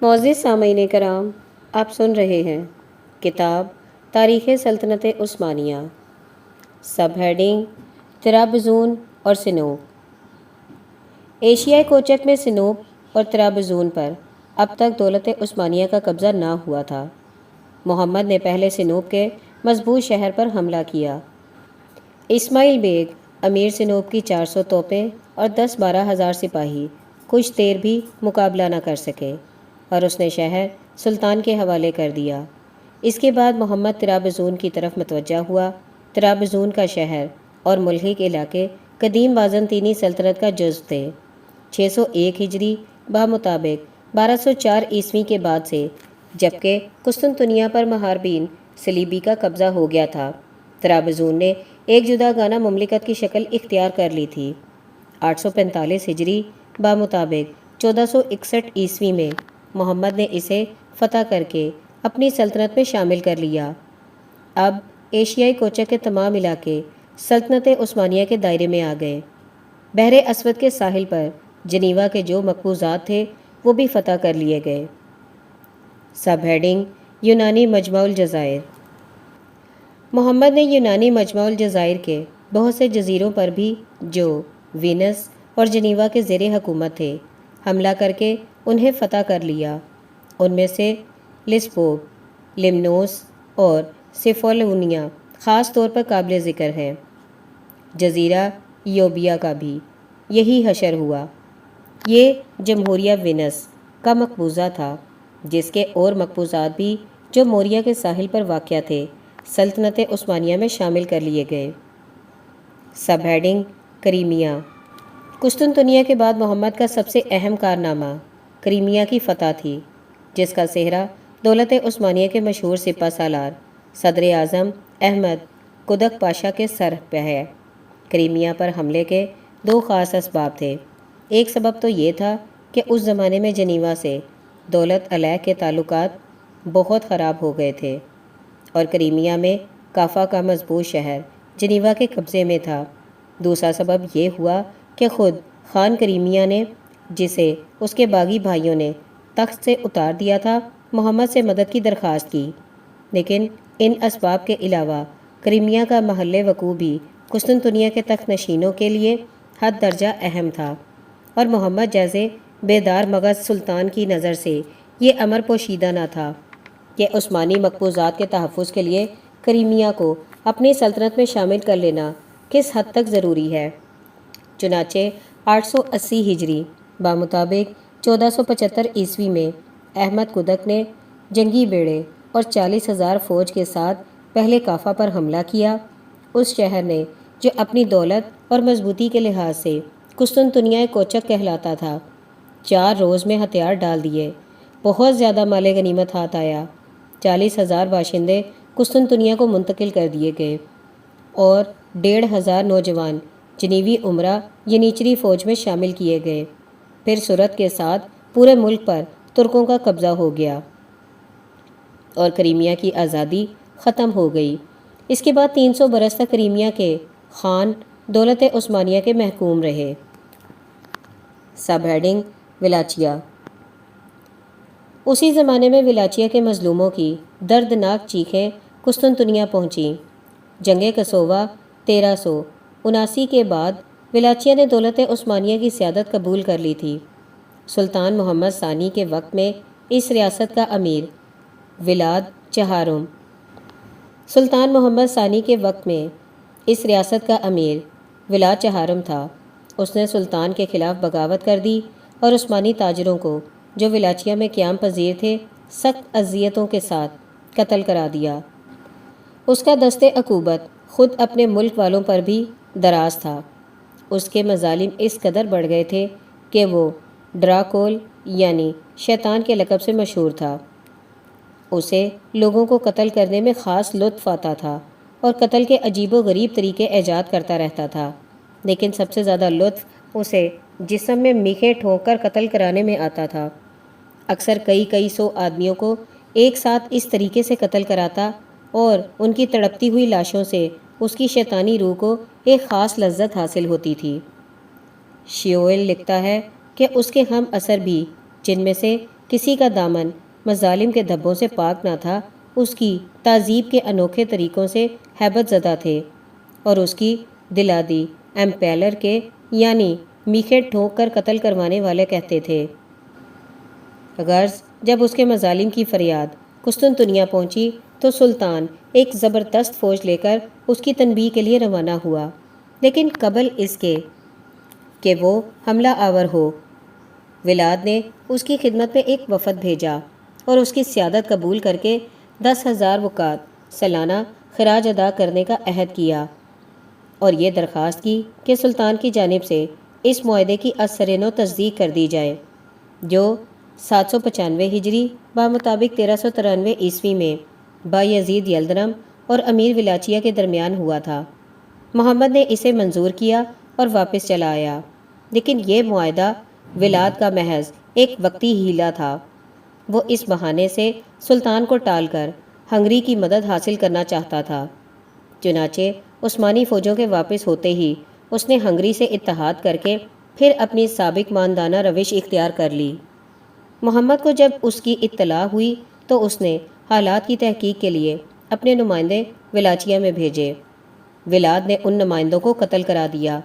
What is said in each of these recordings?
معزز سامعین کرام، آپ سن رہے ہیں کتاب تاریخ سلطنت عثمانیہ، سب ہیڈنگ طرابزون اور سنوب۔ ایشیائی کوچک میں سنوب اور طرابزون پر اب تک دولت عثمانیہ کا قبضہ نہ ہوا تھا۔ محمد نے پہلے سنوب کے مضبوط شہر پر حملہ کیا۔ اسماعیل بیگ امیر سنوب کی 400 توپیں اور 10-12 ہزار سپاہی کچھ دیر بھی مقابلہ نہ کر سکے اور اس نے شہر سلطان کے حوالے کر دیا۔ اس کے بعد محمد طرابزون کی طرف متوجہ ہوا۔ طرابزون کا شہر اور ملحق علاقے قدیم بازنطینی سلطنت کا جزو تھے۔ 601 ہجری بمطابق 1204 عیسوی کے بعد سے، جبکہ قسطنطنیہ پر محاربین صلیبی کا قبضہ ہو گیا تھا، طرابزون نے ایک جدا گانہ مملکت کی شکل اختیار کر لی تھی۔ 845 ہجری بمطابق 1461 عیسوی میں محمد نے اسے فتح کر کے اپنی سلطنت میں شامل کر لیا۔ اب ایشیائی کوچک کے تمام علاقے سلطنت عثمانیہ کے دائرے میں آ گئے۔ بحر اسود کے ساحل پر جنیوا کے جو مقبوضات تھے وہ بھی فتح کر لیے گئے۔ سب ہیڈنگ یونانی مجمع الجزائر۔ محمد نے یونانی مجمع الجزائر کے بہت سے جزیروں پر بھی، جو وینس اور جنیوا کے زیر حکومت تھے، حملہ کر کے انہیں فتح کر لیا۔ ان میں سے لسبوب، لیمنوس اور سیفالونیا خاص طور پر قابل ذکر ہیں۔ جزیرہ یوبیا کا بھی یہی حشر ہوا۔ یہ جمہوریہ وینس کا مقبوضہ تھا، جس کے اور مقبوضات بھی جو موریا کے ساحل پر واقع تھے سلطنت عثمانیہ میں شامل کر لیے گئے۔ Sub heading Crimea. قسطنطنیہ کے بعد محمد کا سب سے اہم کارنامہ کریمیا کی فتح تھی، جس کا سہرا دولت عثمانیہ کے مشہور سپہ سالار صدر اعظم احمد قدق پاشا کے سر پہ ہے۔ کریمیا پر حملے کے دو خاص اسباب تھے۔ ایک سبب تو یہ تھا کہ اس زمانے میں جنیوا سے دولت علیہ کے تعلقات بہت خراب ہو گئے تھے، اور کریمیا میں کافا کا مضبوط شہر جنیوا کے قبضے میں تھا۔ دوسرا سبب یہ ہوا کہ خود خان کریمیا نے، جسے اس کے باغی بھائیوں نے تخت سے اتار دیا تھا، محمد سے مدد کی درخواست کی۔ لیکن ان اسباب کے علاوہ کریمیا کا محل وقوع بھی قسطنطنیہ کے تخت نشینوں کے لیے حد درجہ اہم تھا، اور محمد جیسے بیدار مغز سلطان کی نظر سے یہ امر پوشیدہ نہ تھا کہ عثمانی مقبوضات کے تحفظ کے لیے کریمیا کو اپنی سلطنت میں شامل کر لینا کس حد تک ضروری ہے۔ چنانچہ 880 ہجری بمطابق 1475 عیسوی میں احمد قدق نے جنگی بیڑے اور 40,000 فوج کے ساتھ پہلے کافا پر حملہ کیا۔ اس شہر نے، جو اپنی دولت اور مضبوطی کے لحاظ سے قسطنطنیہ کوچک کہلاتا تھا، 4 روز میں ہتھیار ڈال دیے۔ بہت زیادہ مال غنیمت ہاتھ آیا۔ 40,000 باشندے قسطنطنیہ کو منتقل کر دیے گئے، اور 1,500 نوجوان جنیوی امراء ینیچری فوج میں شامل کیے گئے۔ پھر سرعت کے ساتھ پورے ملک پر ترکوں کا قبضہ ہو گیا اور کریمیا کی آزادی ختم ہو گئی۔ اس کے بعد 300 برس تک کریمیا کے خان دولت عثمانیہ کے محکوم رہے۔ Sub heading Wallachia. اسی زمانے میں ولاچیا کے مظلوموں کی دردناک چیخیں قسطنطنیہ پہنچیں۔ جنگ کسووا 1379 کے بعد ولاچیا نے دولت عثمانیہ کی سیادت قبول کر لی تھی۔ سلطان محمد ثانی کے وقت میں اس ریاست کا امیر ولاد چہارم تھا۔ اس نے سلطان کے خلاف بغاوت کر دی اور عثمانی تاجروں کو، جو ولاچیا میں قیام پذیر تھے، سخت اذیتوں کے ساتھ قتل کرا دیا۔ اس کا دست عقوبت خود اپنے ملک والوں پر بھی دراز تھا۔ اس کے مظالم اس قدر بڑھ گئے تھے کہ وہ ڈراکول یعنی شیطان کے لقب سے مشہور تھا۔ اسے لوگوں کو قتل کرنے میں خاص لطف آتا تھا اور قتل کے عجیب و غریب طریقے ایجاد کرتا رہتا تھا، لیکن سب سے زیادہ لطف اسے جسم میں میخیں ٹھونک کر قتل کرانے میں آتا تھا۔ اکثر کئی سو آدمیوں کو ایک ساتھ اس طریقے سے قتل کراتا، اور ان کی تڑپتی ہوئی لاشوں سے اس کی شیطانی روح کو ایک خاص لذت حاصل ہوتی تھی۔ شیوئل لکھتا ہے کہ اس کے ہم اثر بھی، جن میں سے کسی کا دامن مظالم کے دھبوں سے پاک نہ تھا، اس کی تہذیب کے انوکھے طریقوں سے ہیبت زدہ تھے، اور اس کی دلادی ایمپیلر کے یعنی میخے ٹھونک کر قتل کروانے والے کہتے تھے۔ غرض جب اس کے مظالم کی فریاد قسطنطنیہ پہنچی تو سلطان ایک زبردست فوج لے کر اس کی تنبیہ کے لیے روانہ ہوا، لیکن قبل اس کے کہ وہ حملہ آور ہو، ولاد نے اس کی خدمت میں ایک وفد بھیجا اور اس کی سیادت قبول کر کے 10,000 وقات سالانہ خراج ادا کرنے کا عہد کیا، اور یہ درخواست کی کہ سلطان کی جانب سے اس معاہدے کی ازسرِنو تصدیق کر دی جائے، جو 795 ہجری بمطابق 1393 عیسوی میں بایزید یلدرم اور امیر ولاچیہ کے درمیان ہوا تھا۔ محمد نے اسے منظور کیا اور واپس چلا آیا، لیکن یہ معاہدہ ولاد کا محض ایک وقتی ہیلہ تھا۔ وہ اس بہانے سے سلطان کو ٹال کر ہنگری کی مدد حاصل کرنا چاہتا تھا۔ چنانچہ عثمانی فوجوں کے واپس ہوتے ہی اس نے ہنگری سے اتحاد کر کے پھر اپنی سابق ماندانہ روش اختیار کر لی۔ محمد کو جب اس کی اطلاع ہوئی تو اس نے حالات کی تحقیق کے لیے اپنے نمائندے ولاچیہ میں بھیجے۔ ولاد نے ان نمائندوں کو قتل کرا دیا۔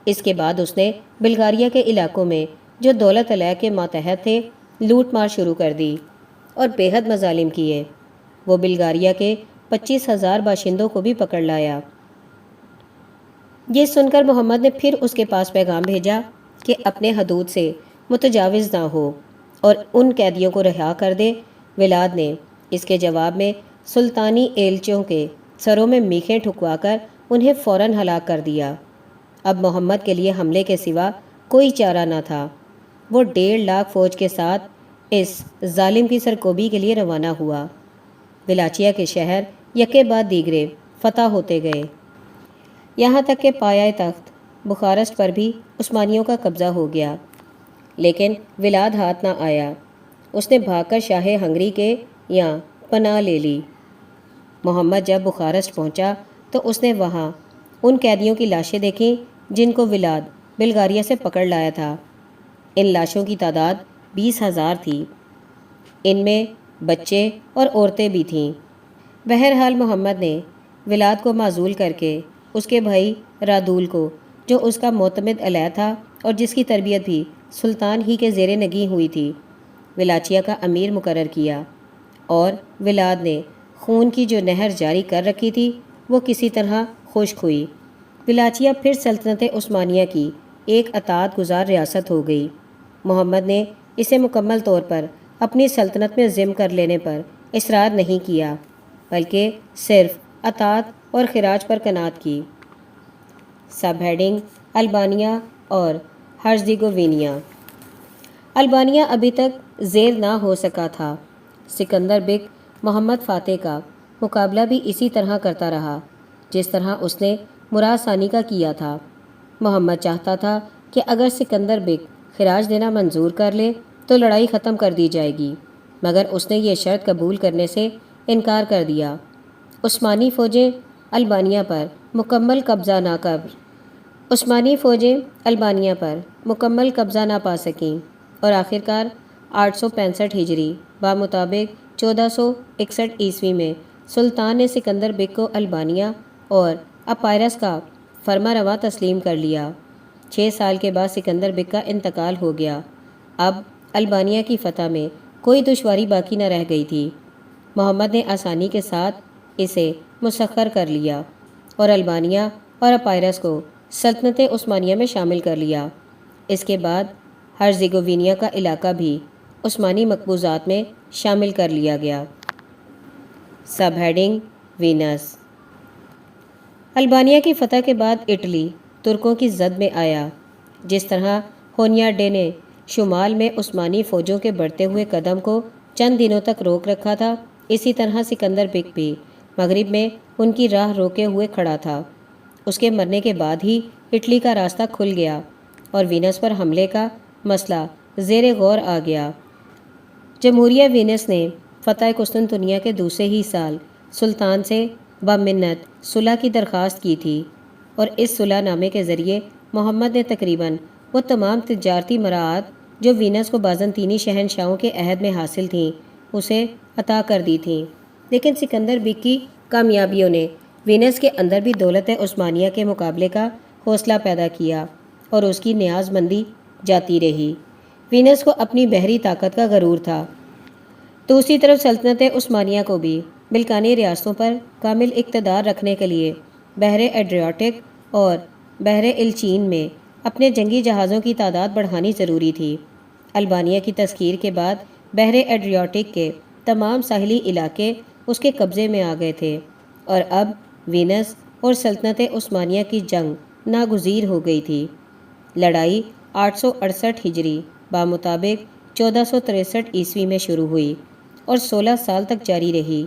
اس کے بعد اس نے بلغاریہ کے علاقوں میں جو دولت علیہ کے ماتحت تھے لوٹ مار شروع کر دی اور بے حد مظالم کیے۔ وہ بلغاریہ کے 25,000 باشندوں کو بھی پکڑ لایا۔ یہ سن کر محمد نے پھر اس کے پاس پیغام بھیجا کہ اپنے حدود سے متجاوز نہ ہو اور ان قیدیوں کو رہا کر دے۔ ولاد نے اس کے جواب میں سلطانی ایلچیوں کے سروں میں میخیں ٹھکوا کر انہیں فوراً ہلاک کر دیا۔ اب محمد کے لیے حملے کے سوا کوئی چارہ نہ تھا۔ وہ 1.5 فوج کے ساتھ اس ظالم کی سرکوبی کے لیے روانہ ہوا۔ ولاچیہ کے شہر یکے بعد دیگرے فتح ہوتے گئے، یہاں تک کہ پایہ تخت بخارسٹ پر بھی عثمانیوں کا قبضہ ہو گیا، لیکن ولاد ہاتھ نہ آیا۔ اس نے بھاگ کر شاہ ہنگری کے یہاں پناہ لے لی۔ محمد جب بخارسٹ پہنچا تو اس نے وہاں ان قیدیوں کی لاشیں دیکھیں جن کو ولاد بلغاریہ سے پکڑ لایا تھا۔ ان لاشوں کی تعداد 20,000 تھی، ان میں بچے اور عورتیں بھی تھیں۔ بہرحال محمد نے ولاد کو معزول کر کے اس کے بھائی رادول کو، جو اس کا معتمد علیہ تھا اور جس کی تربیت بھی سلطان ہی کے زیر نگیں ہوئی تھی، ولاچیہ کا امیر مقرر کیا، اور ولاد نے خون کی جو نہر جاری کر رکھی تھی وہ کسی طرح خشک ہوئی۔ ولاچیہ پھر سلطنت عثمانیہ کی ایک اطاعت گزار ریاست ہو گئی۔ محمد نے اسے مکمل طور پر اپنی سلطنت میں ضم کر لینے پر اصرار نہیں کیا، بلکہ صرف اطاعت اور خراج پر قناعت کی۔ سب ہیڈنگ: البانیہ اور ہرزیگوینیا۔ البانیہ ابھی تک زیر نہ ہو سکا تھا۔ سکندر بک محمد فاتح کا مقابلہ بھی اسی طرح کرتا رہا جس طرح اس نے مراد ثانی کا کیا تھا۔ محمد چاہتا تھا کہ اگر سکندر بک خراج دینا منظور کر لے تو لڑائی ختم کر دی جائے گی، مگر اس نے یہ شرط قبول کرنے سے انکار کر دیا۔ عثمانی فوجیں البانیہ پر مکمل قبضہ نہ پا سکیں اور آخرکار 865 ہجری بمطابق 1461 عیسوی میں سلطان نے سکندر بک کو البانیہ اور اپائرس کا فرما رواں تسلیم کر لیا۔ 6 سال کے بعد سکندر بک کا انتقال ہو گیا۔ اب البانیہ کی فتح میں کوئی دشواری باقی نہ رہ گئی تھی۔ محمد نے آسانی کے ساتھ اسے مسخر کر لیا اور البانیہ اور اپائرس کو سلطنت عثمانیہ میں شامل کر لیا۔ اس کے بعد ہرزیگوینیا کا علاقہ بھی عثمانی مقبوضات میں شامل کر لیا گیا۔ Sub heading: Venice. البانیہ کی فتح کے بعد اٹلی ترکوں کی زد میں آیا۔ جس طرح ہونیاڈے نے شمال میں عثمانی فوجوں کے بڑھتے ہوئے قدم کو چند دنوں تک روک رکھا تھا، اسی طرح سکندر بک بھی مغرب میں ان کی راہ روکے ہوئے کھڑا تھا۔ اس کے مرنے کے بعد ہی اٹلی کا راستہ کھل گیا اور وینس پر حملے کا مسئلہ زیر غور آ گیا۔ جمہوریہ وینس نے فتح قسطنطنیہ کے دوسرے ہی سال سلطان سے بمنت صلح کی درخواست کی تھی، اور اس صلح نامے کے ذریعے محمد نے تقریباً وہ تمام تجارتی مراعات جو وینس کو بازنطینی شہنشاہوں کے عہد میں حاصل تھیں اسے عطا کر دی تھیں، لیکن سکندر بیگ کی کامیابیوں نے وینس کے اندر بھی دولت عثمانیہ کے مقابلے کا حوصلہ پیدا کیا اور اس کی نیاز مندی جاتی رہی۔ وینس کو اپنی بحری طاقت کا غرور تھا، دوسری طرف سلطنت عثمانیہ کو بھی بلقانی ریاستوں پر کامل اقتدار رکھنے کے لیے بحر ایڈریاٹک اور بحر الچین میں اپنے جنگی جہازوں کی تعداد بڑھانی ضروری تھی۔ البانیہ کی تسخیر کے بعد بحر ایڈریاٹک کے تمام ساحلی علاقے اس کے قبضے میں آ گئے تھے اور اب وینس اور سلطنت عثمانیہ کی جنگ ناگزیر ہو گئی تھی۔ لڑائی 868 ہجری بمطابق 1463 عیسوی میں شروع ہوئی اور 16 سال تک جاری رہی۔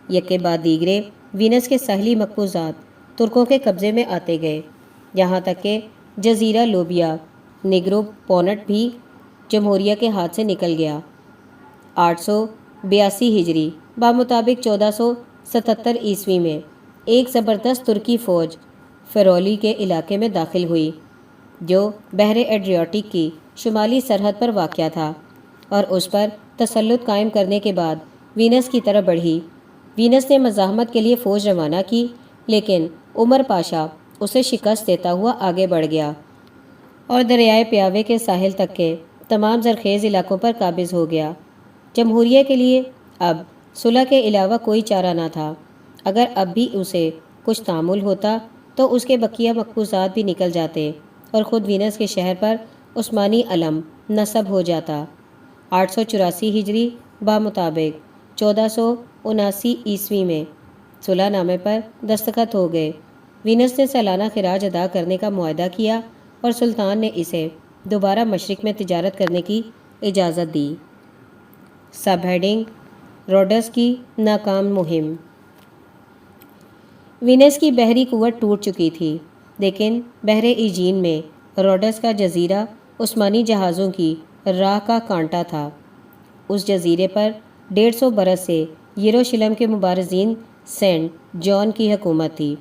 یکے بعد دیگرے وینس کے ساحلی مقبوضات ترکوں کے قبضے میں آتے گئے، یہاں تک کہ جزیرہ لوبیا نیگرو پونٹ بھی جمہوریہ کے ہاتھ سے نکل گیا۔ 882 ہجری بمطابق 1477 عیسوی میں ایک زبردست ترکی فوج فیرولی کے علاقے میں داخل ہوئی جو بحر ایڈریاٹک کی شمالی سرحد پر واقع تھا اور اس پر تسلط قائم کرنے کے بعد وینس کی طرف بڑھی۔ وینس نے مزاحمت کے لیے فوج روانہ کی، لیکن عمر پاشا اسے شکست دیتا ہوا آگے بڑھ گیا اور دریائے پیاوے کے ساحل تک کے تمام زرخیز علاقوں پر قابض ہو گیا۔ جمہوریہ کے لیے اب صلح کے علاوہ کوئی چارہ نہ تھا۔ اگر اب بھی اسے کچھ تعامل ہوتا تو اس کے بقیہ مقبوضات بھی نکل جاتے اور خود وینس کے شہر پر عثمانی علم نصب ہو جاتا۔ 884 ہجری بمطابق 1479 عیسوی میں صلح نامے پر دستخط ہو گئے۔ وینس نے سالانہ خراج ادا کرنے کا معاہدہ کیا اور سلطان نے اسے دوبارہ مشرق میں تجارت کرنے کی اجازت دی۔ سب ہیڈنگ روڈس کی ناکام مہم۔ وینس کی بحری قوت ٹوٹ چکی تھی، لیکن بحر ایجین میں روڈس کا جزیرہ عثمانی جہازوں کی راہ کا کانٹا تھا۔ اس جزیرے پر 150 برس سے یروشلم کے مبارزین سینٹ جان کی حکومت تھی،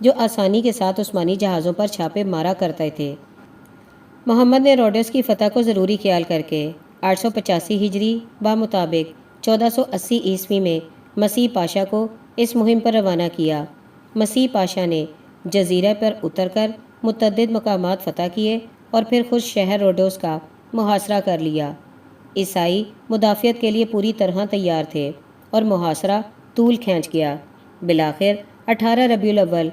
جو آسانی کے ساتھ عثمانی جہازوں پر چھاپے مارا کرتے تھے۔ محمد نے روڈس کی فتح کو ضروری خیال کر کے 885 ہجری بمطابق 1480 عیسوی میں مسیح پاشا کو اس مہم پر روانہ کیا۔ مسیح پاشا نے جزیرے پر اتر کر متعدد مقامات فتح کیے اور پھر خود شہر روڈوس کا محاصرہ کر لیا۔ عیسائی مدافعت کے لیے پوری طرح تیار تھے اور محاصرہ طول کھینچ گیا۔ بالآخر 18 ربیع الاول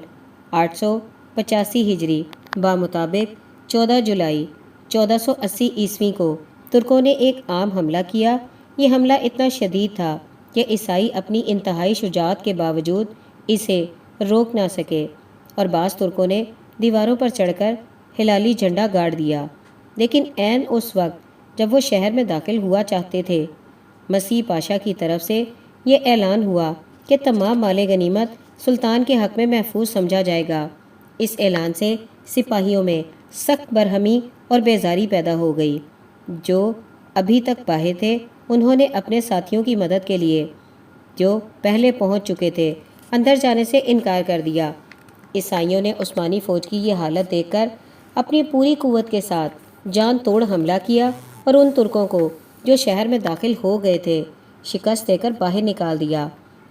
885 ہجری بمطابق 14 جولائی 1480 عیسوی کو ترکوں نے ایک عام حملہ کیا۔ یہ حملہ اتنا شدید تھا کہ عیسائی اپنی انتہائی شجاعت کے باوجود اسے روک نہ سکے اور بعض ترکوں نے دیواروں پر چڑھ کر ہلالی جھنڈا گاڑ دیا، لیکن عین اس وقت جب وہ شہر میں داخل ہوا چاہتے تھے، مسیح پاشا کی طرف سے یہ اعلان ہوا کہ تمام مال غنیمت سلطان کے حق میں محفوظ سمجھا جائے گا۔ اس اعلان سے سپاہیوں میں سخت برہمی اور بیزاری پیدا ہو گئی۔ جو ابھی تک باہر تھے انہوں نے اپنے ساتھیوں کی مدد کے لیے جو پہلے پہنچ چکے تھے اندر جانے سے انکار کر دیا۔ عیسائیوں نے عثمانی فوج کی یہ حالت دیکھ کر اپنی پوری قوت کے ساتھ جان توڑ حملہ کیا اور ان ترکوں کو جو شہر میں داخل ہو گئے تھے شکست دے کر باہر نکال دیا۔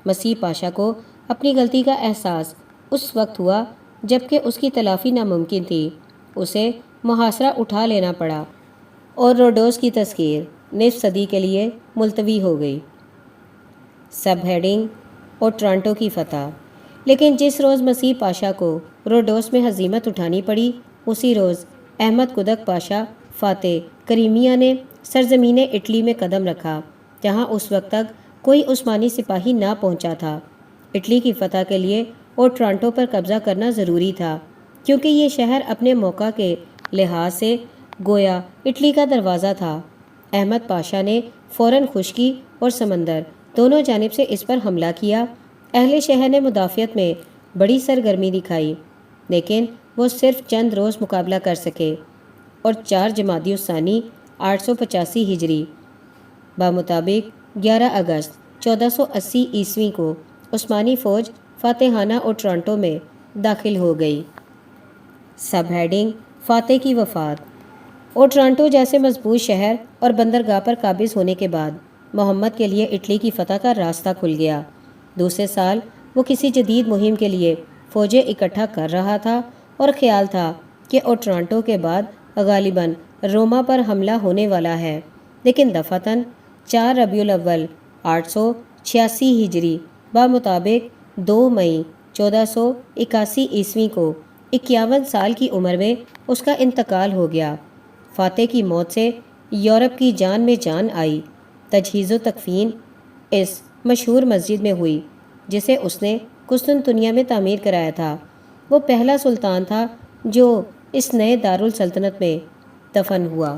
مسیح پاشا کو اپنی غلطی کا احساس اس وقت ہوا جبکہ اس کی تلافی ناممکن تھی۔ اسے محاصرہ اٹھا لینا پڑا اور روڈوس کی تسخیر نصف صدی کے لیے ملتوی ہو گئی۔ سب ہیڈنگ اور ٹرانٹو کی فتح۔ لیکن جس روز مسیح پاشا کو روڈوس میں ہزیمت اٹھانی پڑی، اسی روز احمد قدک پاشا فاتح کریمیا نے سرزمین اٹلی میں قدم رکھا، جہاں اس وقت تک کوئی عثمانی سپاہی نہ پہنچا تھا۔ اٹلی کی فتح کے لیے اور ٹرانٹو پر قبضہ کرنا ضروری تھا، کیونکہ یہ شہر اپنے موقع کے لحاظ سے گویا اٹلی کا دروازہ تھا۔ احمد پاشا نے فوراً خشکی اور سمندر دونوں جانب سے اس پر حملہ کیا۔ اہل شہر نے مدافعت میں بڑی سرگرمی دکھائی، لیکن وہ صرف چند روز مقابلہ کر سکے اور 4 جمادی الثانی 885 ہجری بمطابق 11 اگست 1480 عیسوی کو عثمانی فوج فاتحانہ اور ٹرانٹو میں داخل ہو گئی۔ سب ہیڈنگ فاتح کی وفات۔ اوٹرانٹو جیسے مضبوط شہر اور بندرگاہ پر قابض ہونے کے بعد محمد کے لیے اٹلی کی فتح کا راستہ کھل گیا۔ دوسرے سال وہ کسی جدید مہم کے لیے فوجیں اکٹھا کر رہا تھا اور خیال تھا کہ اوٹرانٹو کے بعد غالباً روما پر حملہ ہونے والا ہے، لیکن دفعتاً 4 ربیع الاول 886 ہجری بمطابق 2 مئی 1481 عیسوی کو 51 سال کی عمر میں اس کا انتقال ہو گیا۔ فاتح کی موت سے یورپ کی جان میں جان آئی۔ تجہیز و تکفین اس مشہور مسجد میں ہوئی جسے اس نے قسطنطنیہ میں تعمیر کرایا تھا۔ وہ پہلا سلطان تھا جو اس نئے دارالسلطنت میں دفن ہوا۔